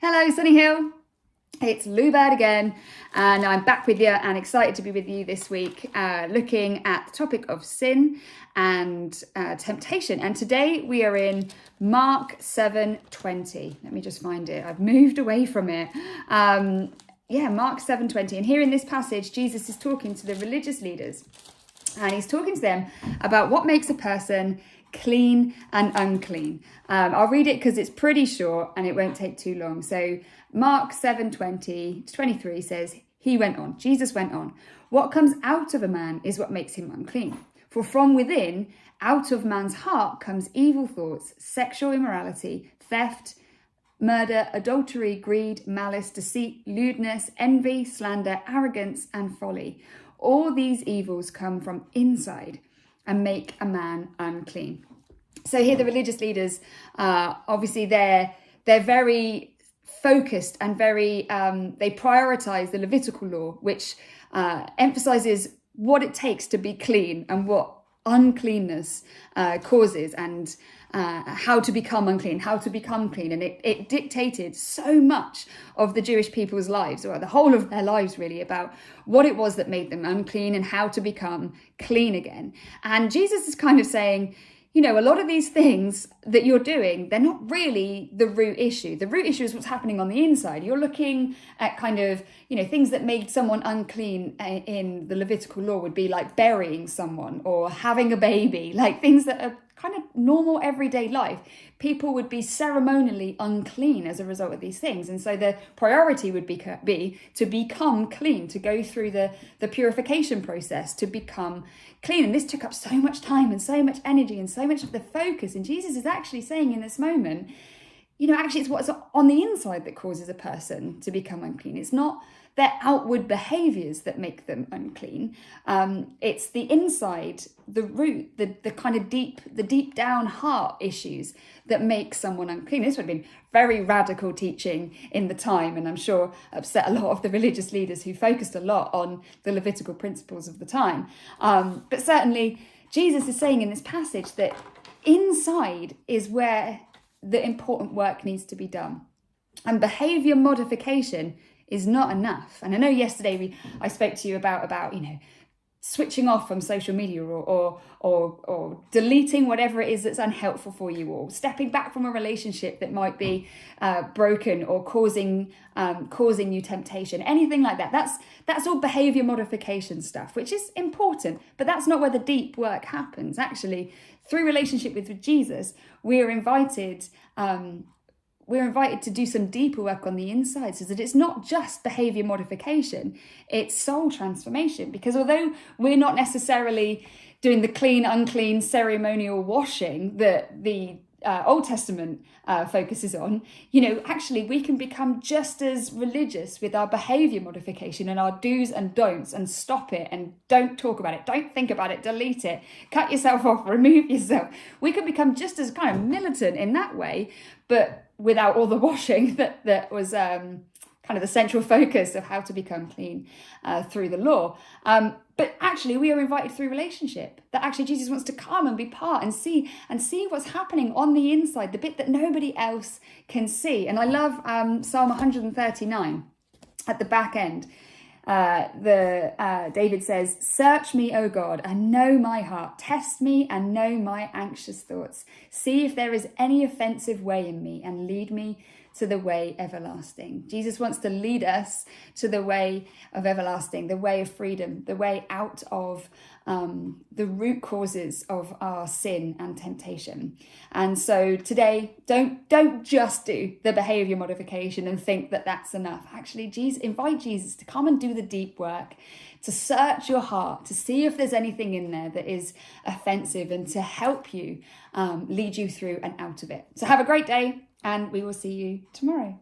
Hello, Sunny Hill. It's Loo Bird again, and I'm back with you and excited to be with you this week, looking at the topic of sin and temptation. And today we are in Mark 7:20. Let me just find it. I've moved away from it. Mark 7:20. And here in this passage, Jesus is talking to the religious leaders, and he's talking to them about what makes a person clean and unclean. I'll read it because it's pretty short and it won't take too long. So Mark 7:20-23 says, Jesus went on, what comes out of a man is what makes him unclean. For from within, out of man's heart comes evil thoughts, sexual immorality, theft, murder, adultery, greed, malice, deceit, lewdness, envy, slander, arrogance, and folly. All these evils come from inside and make a man unclean. So here the religious leaders, obviously they're very focused and very, they prioritize the Levitical law, which emphasizes what it takes to be clean and what uncleanness causes, and how to become unclean, how to become clean. And it dictated so much of the Jewish people's lives, or the whole of their lives really, about what it was that made them unclean and how to become clean again. And Jesus is kind of saying, you know, a lot of these things that you're doing, they're not really the root issue. The root issue is what's happening on the inside. You're looking at kind of, you know, things that made someone unclean in the Levitical law would be like burying someone or having a baby, like things that are kind of normal everyday life. People would be ceremonially unclean as a result of these things. And so the priority would be to become clean, to go through the purification process to become clean. And this took up so much time and so much energy and so much of the focus. And Jesus is actually saying in this moment, you know, actually it's what's on the inside that causes a person to become unclean. It's not their outward behaviors that make them unclean. It's the inside, the root, the kind of deep down heart issues that make someone unclean. This would have been very radical teaching in the time, and I'm sure upset a lot of the religious leaders who focused a lot on the Levitical principles of the time. But certainly Jesus is saying in this passage that inside is where the important work needs to be done. And behavior modification is not enough. And I know yesterday I spoke to you about you know, switching off from social media or deleting whatever it is that's unhelpful for you, or stepping back from a relationship that might be broken or causing you temptation, anything like that. That's all behavior modification stuff, which is important, but that's not where the deep work happens. Actually, through relationship with Jesus, we're invited to do some deeper work on the inside, so that it's not just behavior modification, it's soul transformation. Because although we're not necessarily doing the clean, unclean ceremonial washing that the Old Testament focuses on, you know, actually we can become just as religious with our behavior modification and our do's and don'ts, and stop it and don't talk about it, don't think about it, delete it, cut yourself off, remove yourself. We can become just as kind of militant in that way, but without all the washing that was kind of the central focus of how to become clean through the law. But actually we are invited through relationship, that actually Jesus wants to come and be part and see what's happening on the inside, the bit that nobody else can see. And I love Psalm 139 at the back end. David says, search me, O God, and know my heart. Test me and know my anxious thoughts. See if there is any offensive way in me, and lead me to the way everlasting. Jesus wants to lead us to the way of everlasting, the way of freedom, the way out of the root causes of our sin and temptation. And so today, don't just do the behavior modification and think that that's enough. Actually, invite Jesus to come and do the deep work, to search your heart, to see if there's anything in there that is offensive, and to help you lead you through and out of it. So have a great day, and we will see you tomorrow.